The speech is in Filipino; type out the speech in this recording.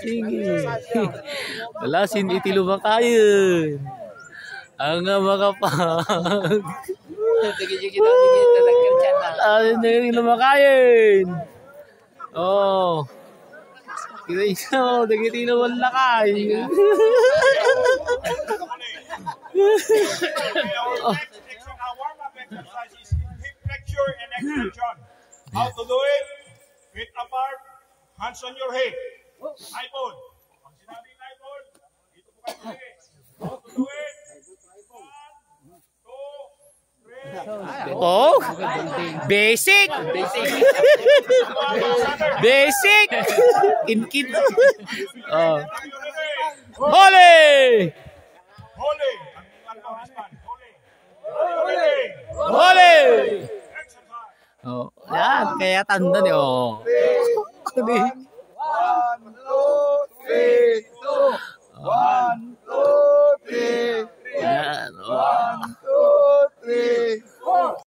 Sige. Wala, siniti lumakayin. Ang makapag. Hindi lumakayin. Oh. Kita nyo, hindi naman lakayin. How to do it? Feet apart, hands on your head. Eyeball. Pag sinabing eyeball, dito po kayo lagi. How to do it? 1, 2, 3. Oh, basic. Basic. Kinkit. Oh. Holy. Holy. Holy. Holy. Oh, yan, kaya tanda niyo.